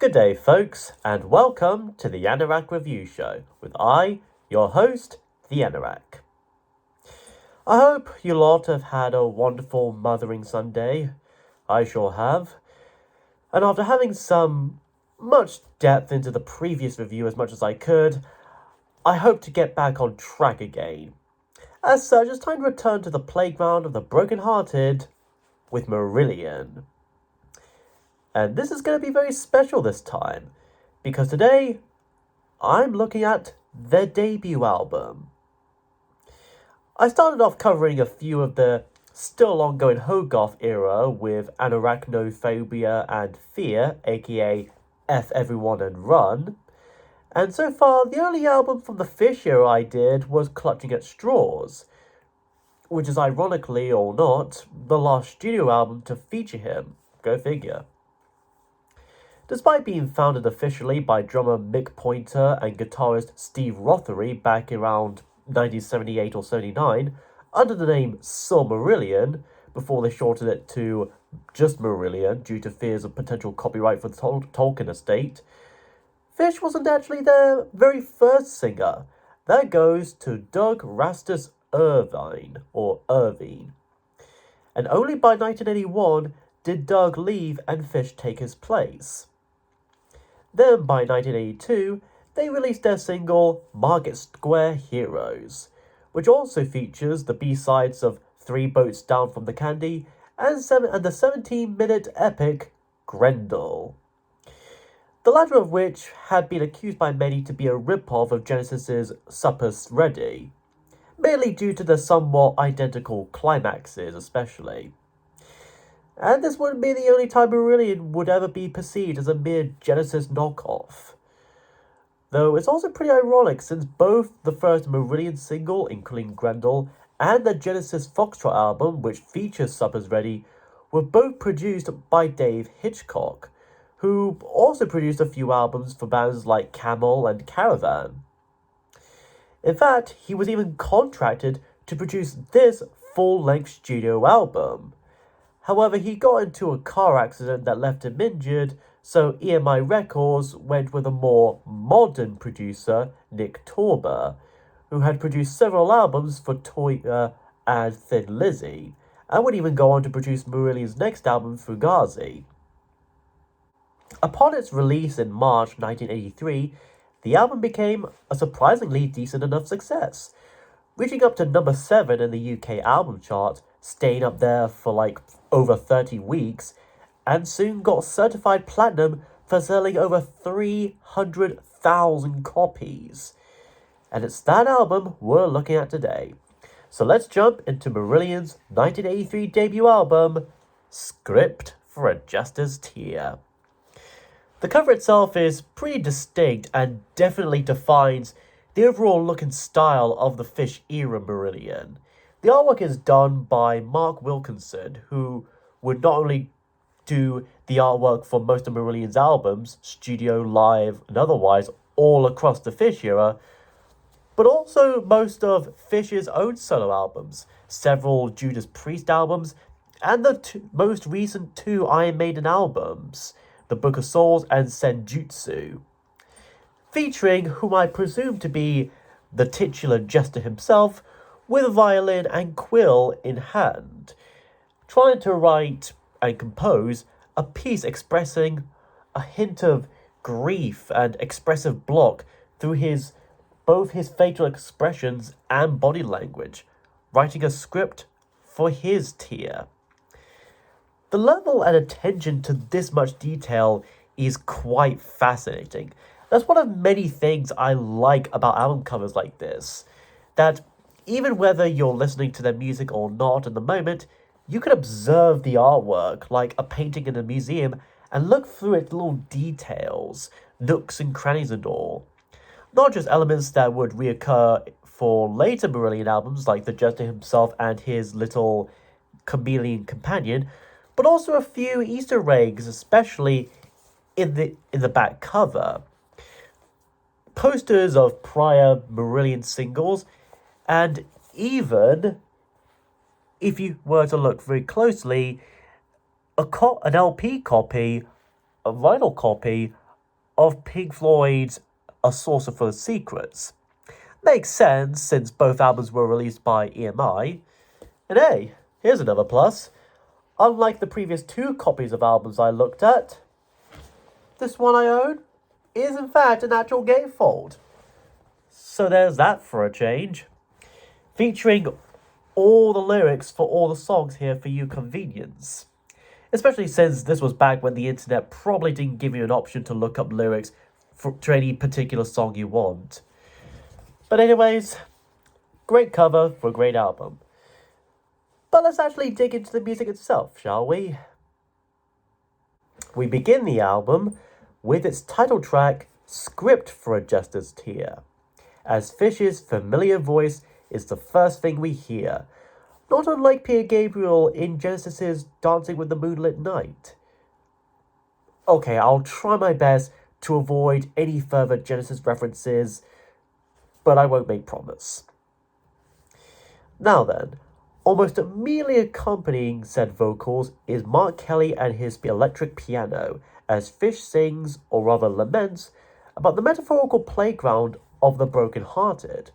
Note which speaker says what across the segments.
Speaker 1: Good day, folks, and welcome to the Anorak Review Show with your host, the Anorak. I hope you lot have had a wonderful Mothering Sunday. I sure have. And after having some much depth into the previous review as much as I could, I hope to get back on track again. As such, it's time to return to the playground of the broken-hearted with Marillion. And this is going to be very special this time, because today I'm looking at their debut album. I started off covering a few of the still ongoing Hogarth era with Arachnophobia and Fear, aka F Everyone and Run. And so far, the only album from the Fish era I did was Clutching at Straws, which is ironically or not, the last studio album to feature him. Go figure. Despite being founded officially by drummer Mick Pointer and guitarist Steve Rothery back around 1978 or 79, under the name Sir Marillion, before they shortened it to just Marillion due to fears of potential copyright for the Tolkien estate, Fish wasn't actually their very first singer. That goes to Doug Rastus Irvine. And only by 1981 did Doug leave and Fish take his place. Then, by 1982, they released their single Market Square Heroes, which also features the B-sides of Three Boats Down from the Candy and the 17-minute epic Grendel. The latter of which had been accused by many to be a rip-off of Genesis's Supper's Ready, mainly due to the somewhat identical climaxes especially. And this wouldn't be the only time Marillion would ever be perceived as a mere Genesis knockoff. Though it's also pretty ironic since both the first Marillion single, including Grendel, and the Genesis Foxtrot album, which features Supper's Ready, were both produced by Dave Hitchcock, who also produced a few albums for bands like Camel and Caravan. In fact, he was even contracted to produce this full-length studio album. However, he got into a car accident that left him injured, so EMI Records went with a more modern producer, Nick Torber, who had produced several albums for Toyah and Thin Lizzy, and would even go on to produce Marillion's next album, Fugazi. Upon its release in March 1983, the album became a surprisingly decent enough success, reaching up to number 7 in the UK album chart, staying up there for over 30 weeks, and soon got certified platinum for selling over 300,000 copies. And it's that album we're looking at today. So let's jump into Marillion's 1983 debut album, Script for a Jester's Tear. The cover itself is pretty distinct and definitely defines the overall look and style of the Fish era Marillion. The artwork is done by Mark Wilkinson, who would not only do the artwork for most of Marillion's albums, studio, live, and otherwise, all across the Fish era, but also most of Fish's own solo albums, several Judas Priest albums, and the most recent 2 Iron Maiden albums, The Book of Souls and Senjutsu, featuring whom I presume to be the titular Jester himself, with a violin and quill in hand, trying to write and compose a piece expressing a hint of grief and expressive block through both his facial expressions and body language, writing a script for his tear. The level and attention to this much detail is quite fascinating. That's one of many things I like about album covers like this, that even whether you're listening to their music or not at the moment, you can observe the artwork like a painting in a museum and look through its little details, nooks and crannies and all. Not just elements that would reoccur for later Marillion albums like the Jester himself and his little chameleon companion, but also a few Easter eggs, especially in the back cover. Posters of prior Marillion singles, and even, if you were to look very closely, an LP copy, a vinyl copy of Pink Floyd's A Saucer Full of Secrets. Makes sense since both albums were released by EMI. And hey, here's another plus. Unlike the previous 2 copies of albums I looked at, this one I own is in fact an actual gatefold. So there's that for a change. Featuring all the lyrics for all the songs here for your convenience. Especially since this was back when the internet probably didn't give you an option to look up lyrics to any particular song you want. But anyways, great cover for a great album. But let's actually dig into the music itself, shall we? We begin the album with its title track, Script for a Jester's Tear, as Fish's familiar voice is the first thing we hear, not unlike Peter Gabriel in Genesis's Dancing with the Moonlit Night. Okay, I'll try my best to avoid any further Genesis references, but I won't make promise. Now then, almost immediately accompanying said vocals is Mark Kelly and his electric piano, as Fish sings, or rather laments, about the metaphorical playground of the broken-hearted,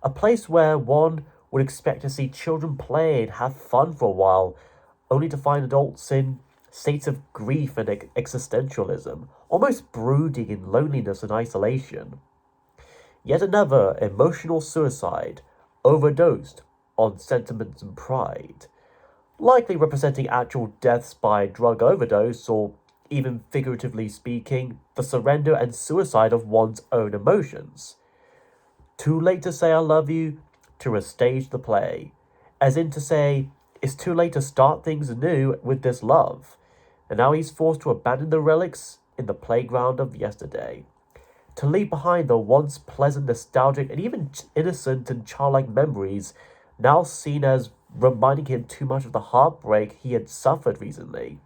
Speaker 1: a place where one would expect to see children play and have fun for a while, only to find adults in states of grief and existentialism, almost brooding in loneliness and isolation. Yet another emotional suicide, overdosed on sentiments and pride, likely representing actual deaths by drug overdose, or even figuratively speaking, the surrender and suicide of one's own emotions. Too late to say I love you, to restage the play, as in to say, it's too late to start things anew with this love, and now he's forced to abandon the relics in the playground of yesterday, to leave behind the once pleasant, nostalgic, and even innocent and childlike memories now seen as reminding him too much of the heartbreak he had suffered recently.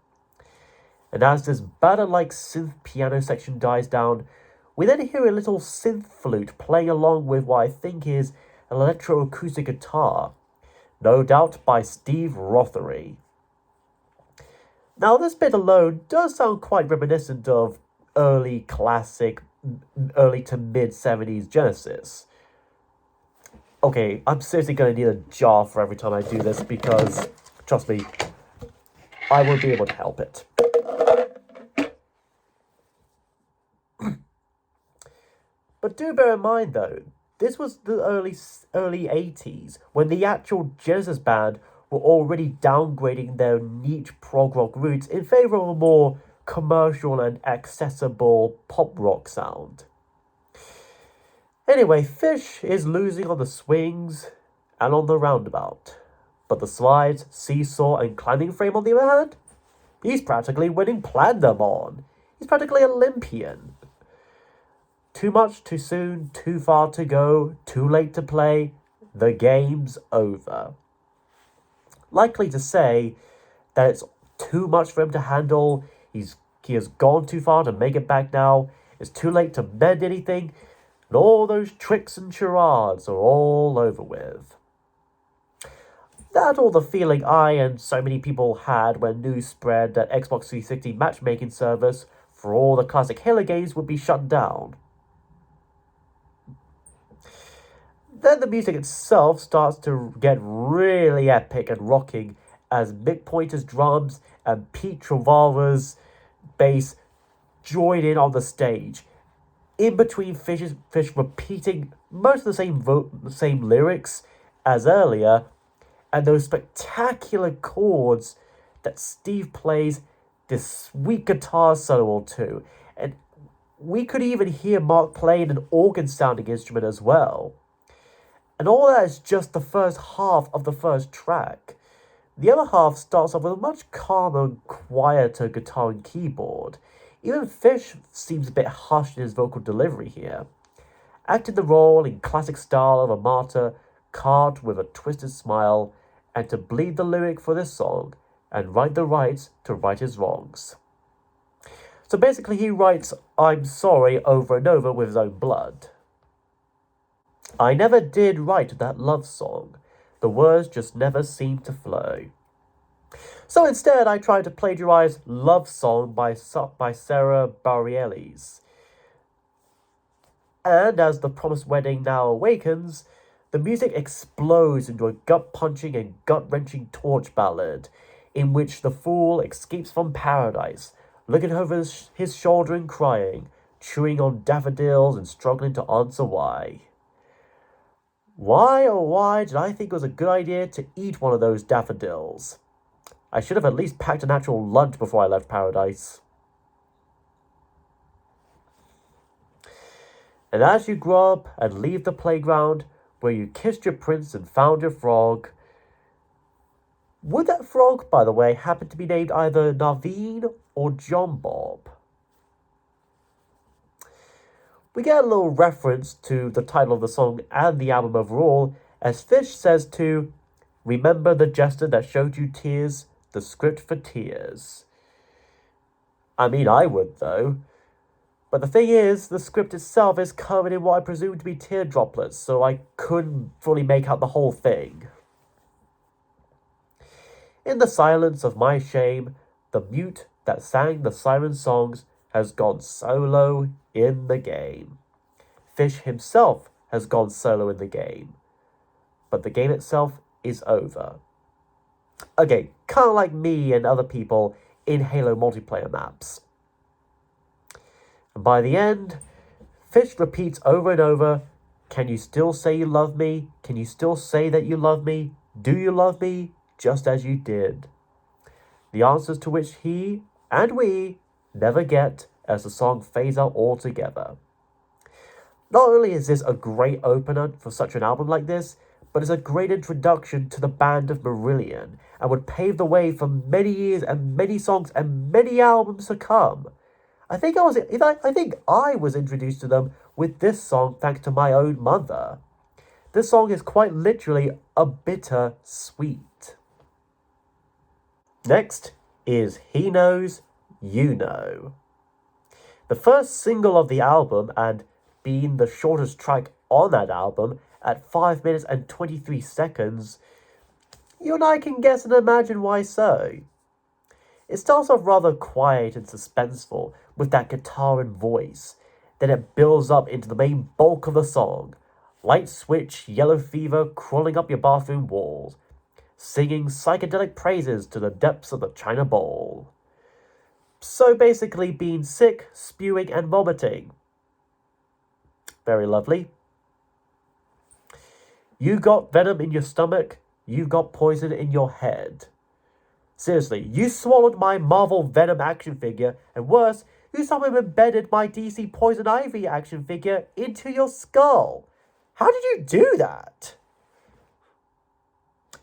Speaker 1: And as this batter-like synth piano section dies down, we then hear a little synth flute playing along with what I think is an electroacoustic guitar, no doubt by Steve Rothery. Now this bit alone does sound quite reminiscent of early classic, early to mid-70s Genesis. Okay, I'm seriously going to need a jar for every time I do this because, trust me, I won't be able to help it. But do bear in mind though, this was the early 80s when the actual Genesis band were already downgrading their niche prog rock roots in favour of a more commercial and accessible pop rock sound. Anyway, Fish is losing on the swings and on the roundabout, but the slides, seesaw and climbing frame on the other hand, he's practically winning Platinum on. He's practically Olympian. Too much, too soon, too far to go, too late to play, the game's over. Likely to say that it's too much for him to handle, he has gone too far to make it back now, it's too late to mend anything, and all those tricks and charades are all over with. That or the feeling I and so many people had when news spread that Xbox 360 matchmaking service for all the classic Halo games would be shut down. Then the music itself starts to get really epic and rocking as Mick Pointer's drums and Pete Trevorrow's bass join in on the stage, in between Fish repeating most of the same lyrics as earlier, and those spectacular chords that Steve plays this sweet guitar solo to. And we could even hear Mark playing an organ-sounding instrument as well. And all that is just the first half of the first track. The other half starts off with a much calmer and quieter guitar and keyboard. Even Fish seems a bit hushed in his vocal delivery here, acting the role in classic style of a martyr carved with a twisted smile, and to bleed the lyric for this song and write the rights to right his wrongs. So basically he writes "I'm sorry" over and over with his own blood. I never did write that love song. The words just never seemed to flow. So instead, I tried to plagiarize Love Song by Sarah Bareilles. And as the promised wedding now awakens, the music explodes into a gut-punching and gut-wrenching torch ballad, in which the fool escapes from paradise, looking over his shoulder and crying, chewing on daffodils and struggling to answer why. Why, oh why, did I think it was a good idea to eat one of those daffodils? I should have at least packed an actual lunch before I left paradise. And as you grow up and leave the playground where you kissed your prince and found your frog, would that frog, by the way, happen to be named either Naveen or John Bob? We get a little reference to the title of the song and the album overall, as Fish says to remember the jester that showed you tears, the script for tears. I mean, I would, though. But the thing is, the script itself is covered in what I presume to be tear droplets, so I couldn't fully make out the whole thing. In the silence of my shame, the mute that sang the siren songs has gone solo in the game. Fish himself has gone solo in the game. But the game itself is over. Okay, kind of like me and other people in Halo multiplayer maps. And by the end, Fish repeats over and over, can you still say you love me? Can you still say that you love me? Do you love me? Just as you did. The answers to which he and we never get as the song fades out altogether. Not only is this a great opener for such an album like this, but it's a great introduction to the band of Marillion and would pave the way for many years and many songs and many albums to come. I think I was introduced to them with this song thanks to my own mother. This song is quite literally a bitter sweet. Next is He Knows, You Know. The first single of the album, and being the shortest track on that album, at 5 minutes and 23 seconds, you and I can guess and imagine why so. It starts off rather quiet and suspenseful with that guitar and voice. Then it builds up into the main bulk of the song. Light switch, yellow fever crawling up your bathroom walls. Singing psychedelic praises to the depths of the China Bowl. So basically being sick, spewing and vomiting. Very lovely. You got venom in your stomach, you've got poison in your head. Seriously, you swallowed my Marvel Venom action figure, and worse, you somehow embedded my DC Poison Ivy action figure into your skull. How did you do that?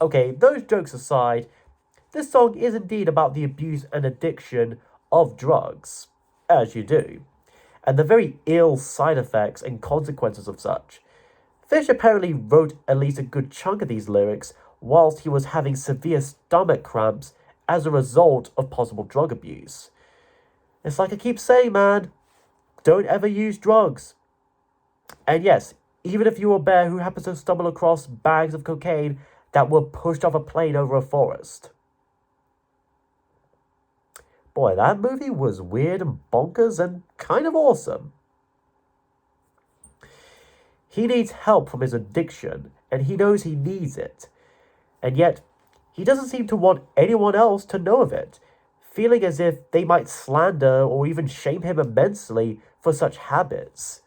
Speaker 1: Okay, those jokes aside, this song is indeed about the abuse and addiction of drugs, as you do, and the very ill side effects and consequences of such. Fish apparently wrote at least a good chunk of these lyrics whilst he was having severe stomach cramps as a result of possible drug abuse. It's like I keep saying, man, don't ever use drugs. And yes, even if you're a bear who happens to stumble across bags of cocaine that were pushed off a plane over a forest. Boy, that movie was weird and bonkers and kind of awesome. He needs help from his addiction, and he knows he needs it. And yet, he doesn't seem to want anyone else to know of it, feeling as if they might slander or even shame him immensely for such habits.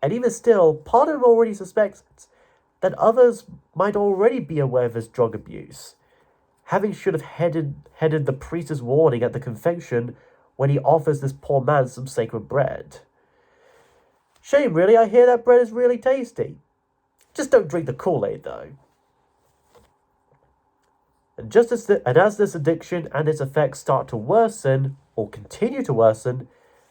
Speaker 1: And even still, part of him already suspects that others might already be aware of his drug abuse, having should have headed the priest's warning at the confession when he offers this poor man some sacred bread. Shame, really, I hear that bread is really tasty. Just don't drink the Kool-Aid, though. And as this addiction and its effects start to worsen, or continue to worsen,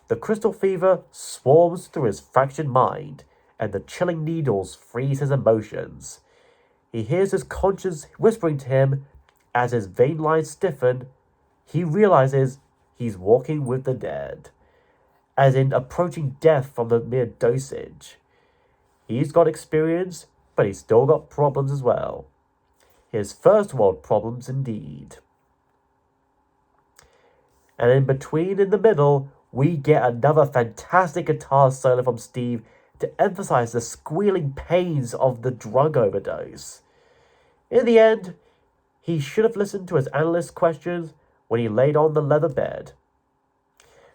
Speaker 1: the crystal fever swarms through his fractured mind, and the chilling needles freeze his emotions. He hears his conscience whispering to him as his vein lines stiffen. He realizes he's walking with the dead, as in approaching death from the mere dosage. He's got experience, but he's still got problems as well. His first world problems indeed. And in between, in the middle, we get another fantastic guitar solo from Steve, to emphasize the squealing pains of the drug overdose. In the end, he should have listened to his analyst's questions when he laid on the leather bed.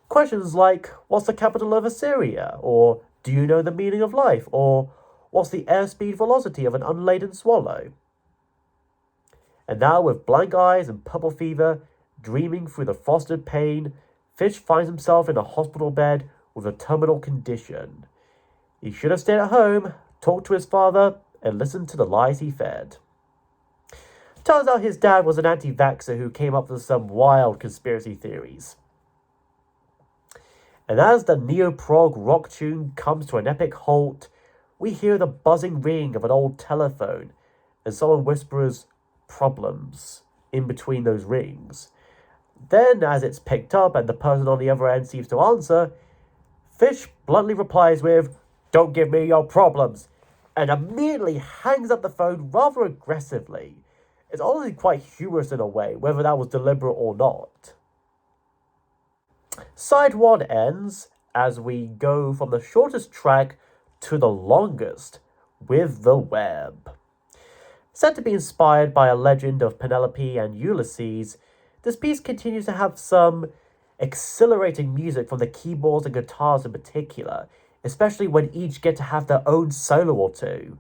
Speaker 1: Questions like, what's the capital of Assyria? Or, do you know the meaning of life? Or, what's the airspeed velocity of an unladen swallow? And now, with blank eyes and purple fever, dreaming through the frosted pane, Fish finds himself in a hospital bed with a terminal condition. He should have stayed at home, talked to his father, and listened to the lies he fed. Turns out his dad was an anti-vaxxer who came up with some wild conspiracy theories. And as the neo-prog rock tune comes to an epic halt, we hear the buzzing ring of an old telephone, and someone whispers, "problems," in between those rings. Then, as it's picked up and the person on the other end seems to answer, Fish bluntly replies with, "Don't give me your problems," and immediately hangs up the phone rather aggressively. It's honestly quite humorous in a way, whether that was deliberate or not. Side 1 ends as we go from the shortest track to the longest with the web. Said to be inspired by a legend of Penelope and Ulysses, this piece continues to have some exhilarating music from the keyboards and guitars in particular, especially when each get to have their own solo or two.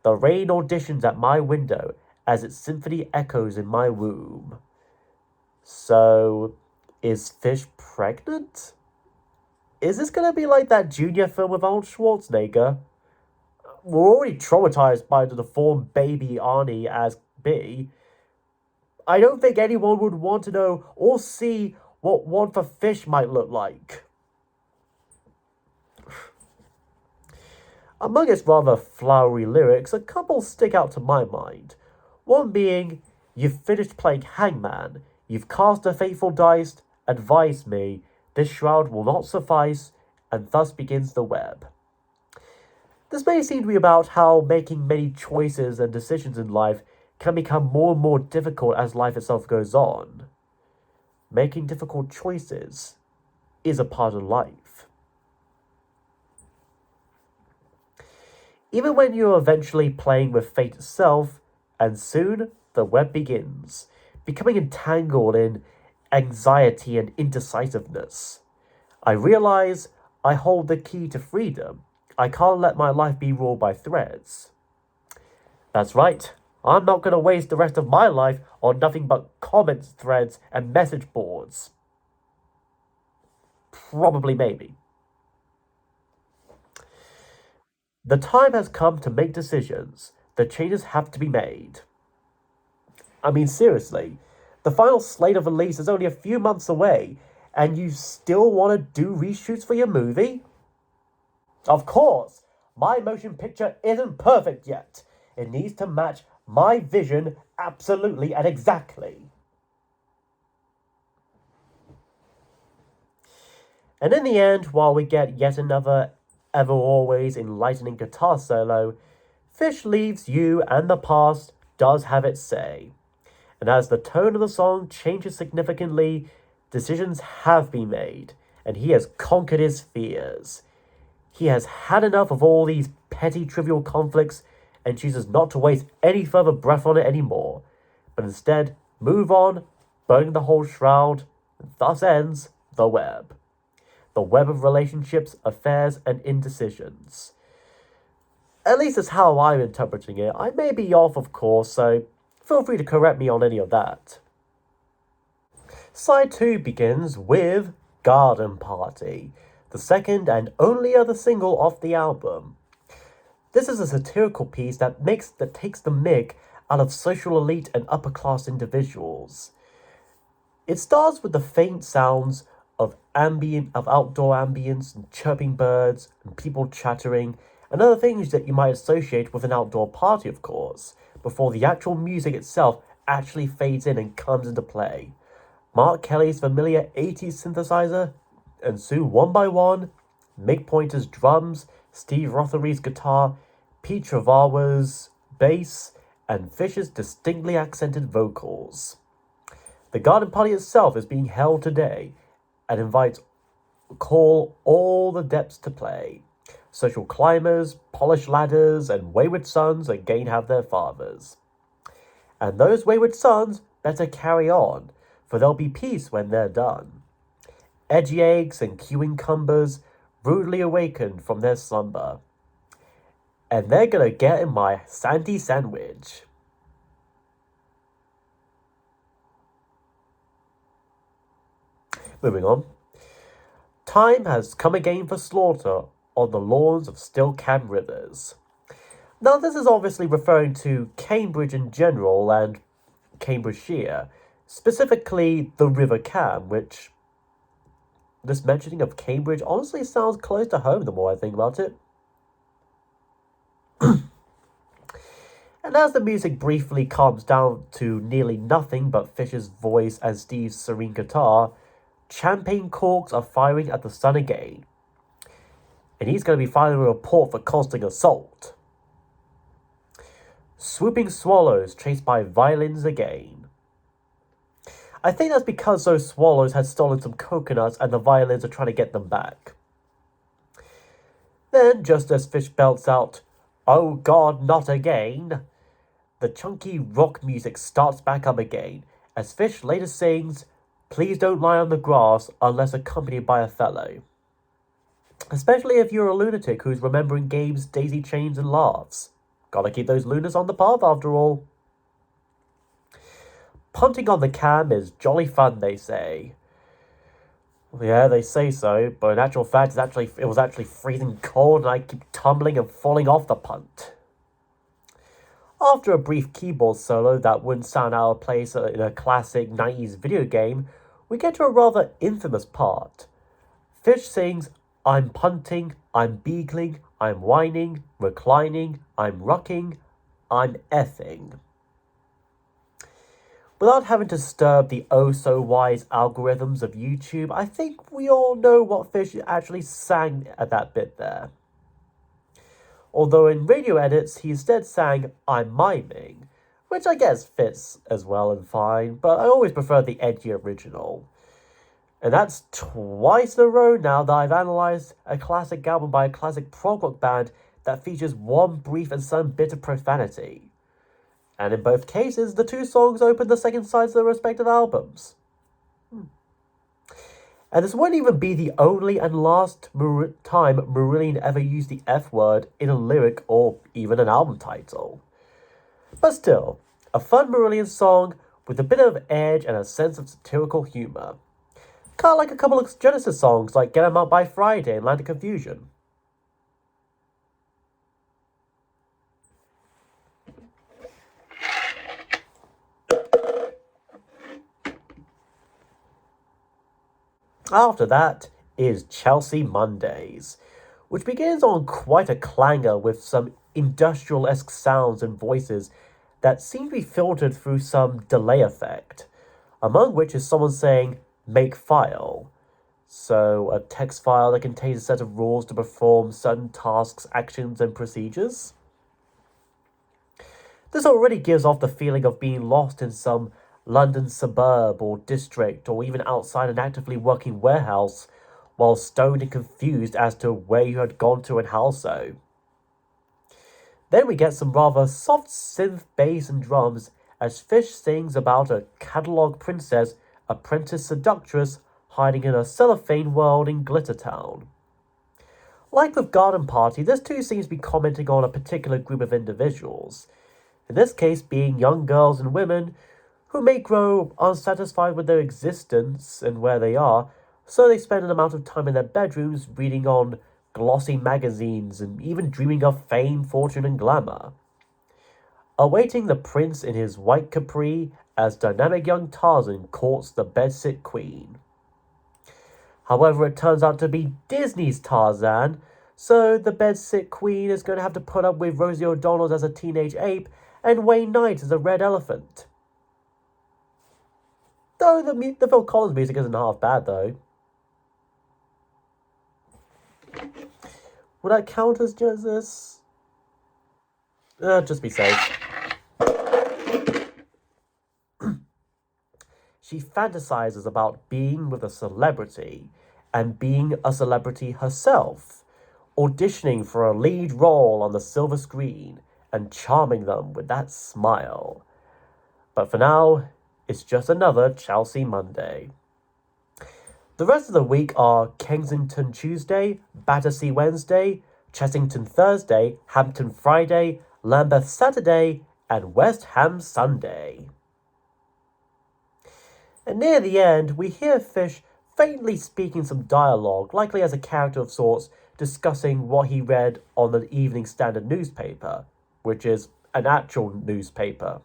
Speaker 1: The rain auditions at my window as its symphony echoes in my womb. So, is Fish pregnant? Is this gonna be like that Junior film with Arnold Schwarzenegger? We're already traumatized by the deformed baby Arnie as B. I don't think anyone would want to know or see what one for Fish might look like. Among its rather flowery lyrics, a couple stick out to my mind. One being, "You've finished playing hangman, you've cast a fateful dice, advise me, this shroud will not suffice, and thus begins the web." This may seem to be about how making many choices and decisions in life can become more and more difficult as life itself goes on. Making difficult choices is a part of life. Even when you're eventually playing with fate itself, and soon the web begins, becoming entangled in anxiety and indecisiveness. I realize I hold the key to freedom. I can't let my life be ruled by threads. That's right. I'm not going to waste the rest of my life on nothing but comments threads and message boards. Probably, maybe. The time has come to make decisions. The changes have to be made. I mean, seriously, the final slate of release is only a few months away, and you still want to do reshoots for your movie? Of course, my motion picture isn't perfect yet. It needs to match my vision absolutely and exactly. And in the end, while we get yet another ever always enlightening guitar solo, Fish leaves you and the past does have its say. And as the tone of the song changes significantly, decisions have been made, and he has conquered his fears. He has had enough of all these petty trivial conflicts and chooses not to waste any further breath on it anymore, but instead move on, burning the whole shroud, and thus ends the web. The web of relationships, affairs, and indecisions. At least that's how I'm interpreting it. I may be off, of course, so feel free to correct me on any of that. Side 2 begins with Garden Party, the second and only other single off the album. This is a satirical piece that takes the mick out of social elite and upper class individuals. It starts with the faint sounds of outdoor ambience and chirping birds and people chattering and other things that you might associate with an outdoor party, of course, before the actual music itself actually fades in and comes into play. Mark Kelly's familiar 80s synthesizer, and soon one by one, Mick Pointer's drums, Steve Rothery's guitar, Pete Travawa's bass, and Fish's distinctly accented vocals. The garden party itself is being held today and invites all the depths to play, Social climbers, polished ladders, and wayward sons again have their fathers. And those wayward sons better carry on, for there'll be peace when they're done. Edgy eggs and queuing cumbers rudely awakened from their slumber. And they're gonna get in my sandy sandwich. Moving on. Time has come again for slaughter on the lawns of still Cam rivers. Now, this is obviously referring to Cambridge in general and Cambridgeshire, specifically the River Cam, which this mentioning of Cambridge honestly sounds close to home the more I think about it. And as the music briefly calms down to nearly nothing but Fish's voice and Steve's serene guitar, champagne corks are firing at the sun again. And he's going to be filing a report for caustic assault. Swooping swallows chased by violins again. I think that's because those swallows had stolen some coconuts and the violins are trying to get them back. Then, just as Fish belts out, "Oh God, not again," the chunky rock music starts back up again, as Fish later sings, "Please don't lie on the grass unless accompanied by a fellow." Especially if you're a lunatic who's remembering games, daisy chains, and laughs. Gotta keep those lunars on the path after all. Punting on the cam is jolly fun, they say. Yeah, they say so, but in actual fact, it was actually freezing cold and I keep tumbling and falling off the punt. After a brief keyboard solo that wouldn't sound out of place in a classic 90s video game, we get to a rather infamous part. Fish sings, "I'm punting, I'm beagling, I'm whining, reclining, I'm rucking, I'm effing." Without having to disturb the oh-so-wise algorithms of YouTube, I think we all know what Fish actually sang at that bit there. Although in radio edits, he instead sang, "I'm miming," which I guess fits as well and fine, but I always prefer the edgy original. And that's twice in a row now that I've analysed a classic album by a classic prog rock band that features one brief and some bit of profanity. And in both cases, the two songs open the second sides of their respective albums. And this wouldn't even be the only and last time Marillion ever used the F word in a lyric or even an album title. But still, a fun Marillion song with a bit of edge and a sense of satirical humour. Kind of like a couple of Genesis songs like Get 'Em Out by Friday and Land of Confusion. After that is Chelsea Mondays, which begins on quite a clanger with some industrial-esque sounds and voices that seem to be filtered through some delay effect, among which is someone saying, "make file." So, a text file that contains a set of rules to perform certain tasks, actions, and procedures. This already gives off the feeling of being lost in some London suburb or district, or even outside an actively working warehouse, while stoned and confused as to where you had gone to and how so. Then we get some rather soft synth bass and drums as Fish sings about a catalogue princess, apprentice seductress, hiding in a cellophane world in Glittertown. Like with Garden Party, this too seems to be commenting on a particular group of individuals, in this case being young girls and women who may grow unsatisfied with their existence and where they are, so they spend an amount of time in their bedrooms reading on glossy magazines and even dreaming of fame, fortune, and glamour. Awaiting the prince in his white capri as dynamic young Tarzan courts the bedsit queen. However, it turns out to be Disney's Tarzan, so the bedsit queen is going to have to put up with Rosie O'Donnell as a teenage ape and Wayne Knight as a red elephant. Though the Phil Collins music isn't half bad, though. Would that count as Genesis? Just be safe. She fantasizes about being with a celebrity and being a celebrity herself, auditioning for a lead role on the silver screen and charming them with that smile. But for now, it's just another Chelsea Monday. The rest of the week are Kensington Tuesday, Battersea Wednesday, Chessington Thursday, Hampton Friday, Lambeth Saturday, and West Ham Sunday. And near the end, we hear Fish faintly speaking some dialogue, likely as a character of sorts, discussing what he read on the Evening Standard newspaper, which is an actual newspaper,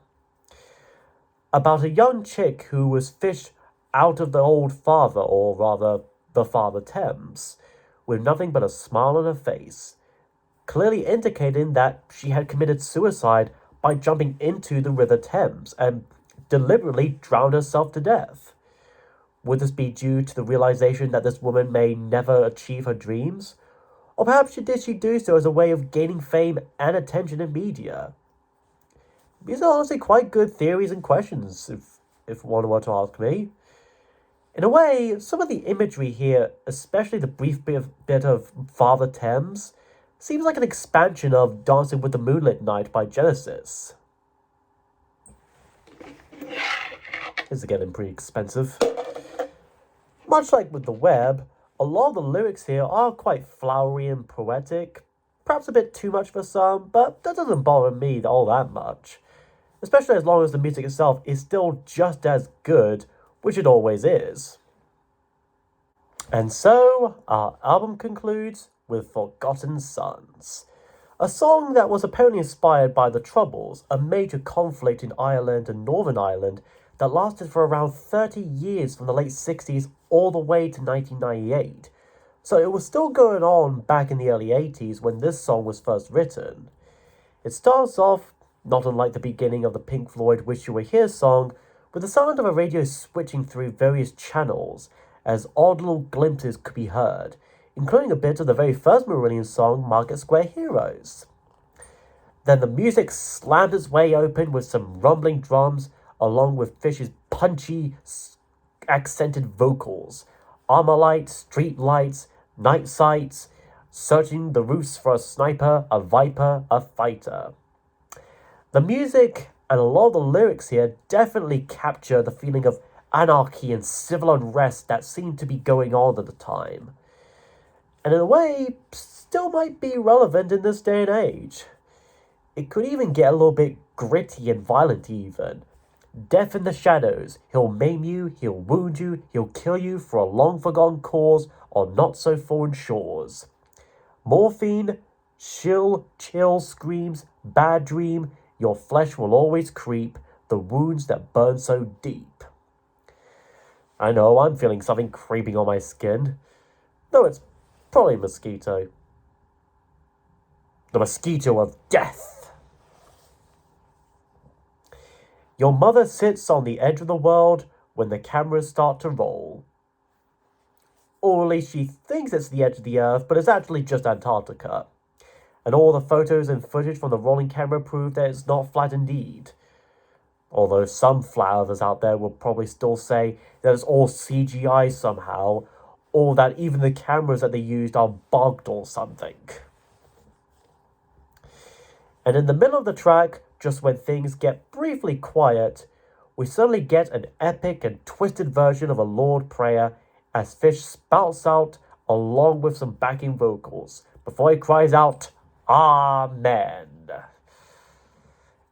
Speaker 1: about a young chick who was fished out of the old father, or rather, the Father Thames, with nothing but a smile on her face, clearly indicating that she had committed suicide by jumping into the River Thames and deliberately drowned herself to death. Would this be due to the realization that this woman may never achieve her dreams? Or perhaps did she do so as a way of gaining fame and attention in media? These are honestly quite good theories and questions, if one were to ask me. In a way, some of the imagery here, especially the brief bit of Father Thames, seems like an expansion of Dancing with the Moonlit Night by Genesis. This is getting pretty expensive. Much like with the web, a lot of the lyrics here are quite flowery and poetic, perhaps a bit too much for some, but that doesn't bother me all that much, especially as long as the music itself is still just as good, which it always is. And so, our album concludes with Forgotten Sons, a song that was apparently inspired by the Troubles, a major conflict in Ireland and Northern Ireland that lasted for around 30 years from the late 60s all the way to 1998. So it was still going on back in the early 80s when this song was first written. It starts off, not unlike the beginning of the Pink Floyd Wish You Were Here song, with the sound of a radio switching through various channels, as odd little glimpses could be heard, including a bit of the very first Marillion song, Market Square Heroes. Then the music slammed its way open with some rumbling drums, along with Fish's punchy, accented vocals, armor lights, street lights, night sights, searching the roofs for a sniper, a viper, a fighter. The music and a lot of the lyrics here definitely capture the feeling of anarchy and civil unrest that seemed to be going on at the time. And in a way, still might be relevant in this day and age. It could even get a little bit gritty and violent even. Death in the shadows, he'll maim you, he'll wound you, he'll kill you for a long-forgotten cause on not-so-foreign shores. Morphine, chill screams, bad dream, your flesh will always creep, the wounds that burn so deep. I know, I'm feeling something creeping on my skin. Though it's probably a mosquito. The mosquito of death. Your mother sits on the edge of the world when the cameras start to roll. Or at least she thinks it's the edge of the earth, but it's actually just Antarctica. And all the photos and footage from the rolling camera prove that it's not flat indeed. Although some flat earthers out there will probably still say that it's all CGI somehow, or that even the cameras that they used are bugged or something. And in the middle of the track, just when things get briefly quiet, we suddenly get an epic and twisted version of a Lord prayer as Fish spouts out along with some backing vocals before he cries out, Amen.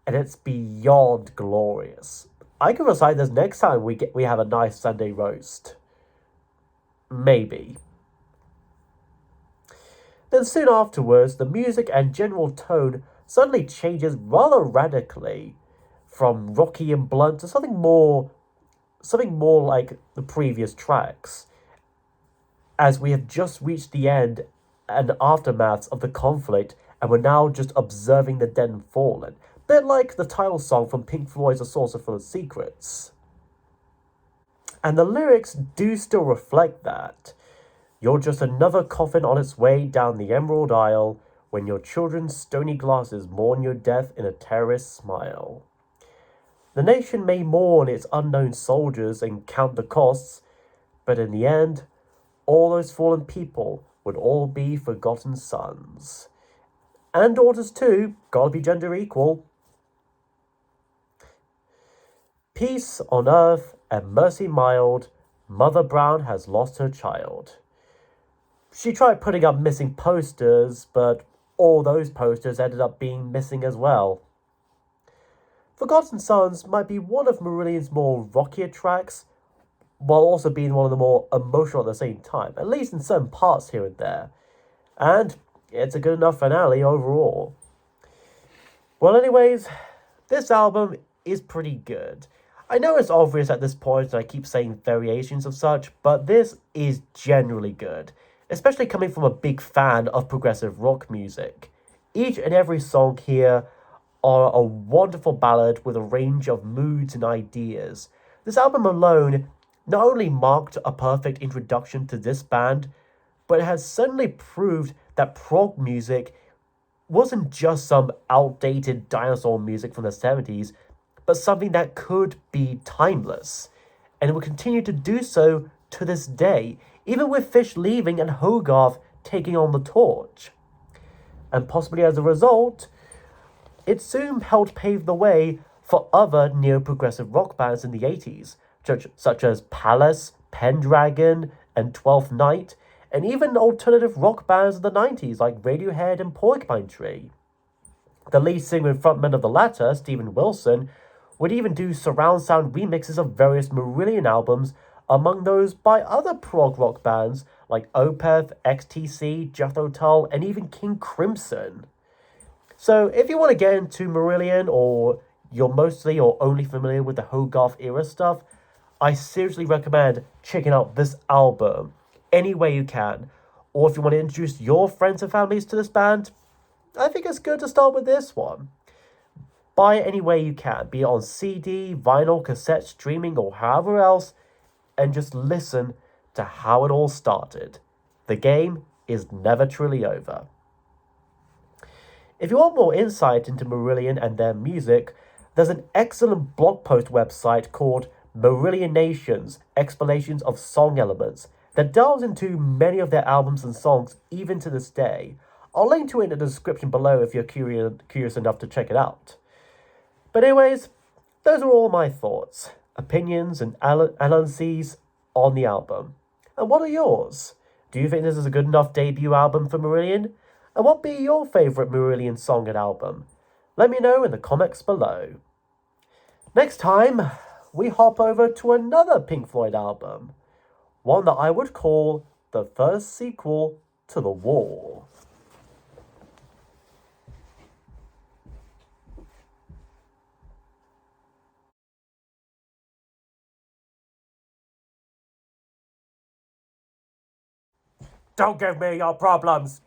Speaker 1: And it's beyond glorious. I can recite this next time we have a nice Sunday roast. Maybe. Then soon afterwards, the music and general tone suddenly changes rather radically from rocky and blunt to something more like the previous tracks, as we have just reached the end and aftermaths of the conflict and we're now just observing the dead and fallen, bit like the title song from Pink Floyd's A Saucer Full of Secrets. And the lyrics do still reflect that. You're just another coffin on its way down the Emerald Isle, when your children's stony glasses mourn your death in a terrorist smile. The nation may mourn its unknown soldiers and count the costs, but in the end, all those fallen people would all be forgotten sons. And daughters too, gotta be gender equal. Peace on earth and mercy mild, Mother Brown has lost her child. She tried putting up missing posters, but all those posters ended up being missing as well. Forgotten Sons might be one of Marillion's more rockier tracks, while also being one of the more emotional at the same time, at least in certain parts here and there. And it's a good enough finale overall. Well, anyways, this album is pretty good. I know it's obvious at this point, and I keep saying variations of such, but this is generally good, especially coming from a big fan of progressive rock music. Each and every song here are a wonderful ballad with a range of moods and ideas. This album alone not only marked a perfect introduction to this band, but it has certainly proved that prog music wasn't just some outdated dinosaur music from the 70s, but something that could be timeless. And it will continue to do so to this day, even with Fish leaving and Hogarth taking on the torch. And possibly as a result, it soon helped pave the way for other neo-progressive rock bands in the 80s, such as Palace, Pendragon, and Twelfth Night, and even alternative rock bands of the 90s like Radiohead and Porcupine Tree. The lead singer and frontman of the latter, Steven Wilson, would even do surround sound remixes of various Marillion albums, among those by other prog rock bands like Opeth, XTC, Jethro Tull, and even King Crimson. So if you want to get into Marillion, or you're mostly or only familiar with the Hogarth era stuff, I seriously recommend checking out this album any way you can. Or if you want to introduce your friends and families to this band, I think it's good to start with this one. Buy it any way you can, be it on CD, vinyl, cassette, streaming, or however else, and just listen to how it all started. The game is never truly over. If you want more insight into Marillion and their music, there's an excellent blog post website called Marillion Nations, Explanations of Song Elements, that delves into many of their albums and songs even to this day. I'll link to it in the description below if you're curious enough to check it out. But anyways, those are all my thoughts, opinions, and analyses on the album. And what are yours? Do you think this is a good enough debut album for Marillion? And what be your favourite Marillion song and album? Let me know in the comments below. Next time, we hop over to another Pink Floyd album. One that I would call the first sequel to The Wall. Don't give me your problems.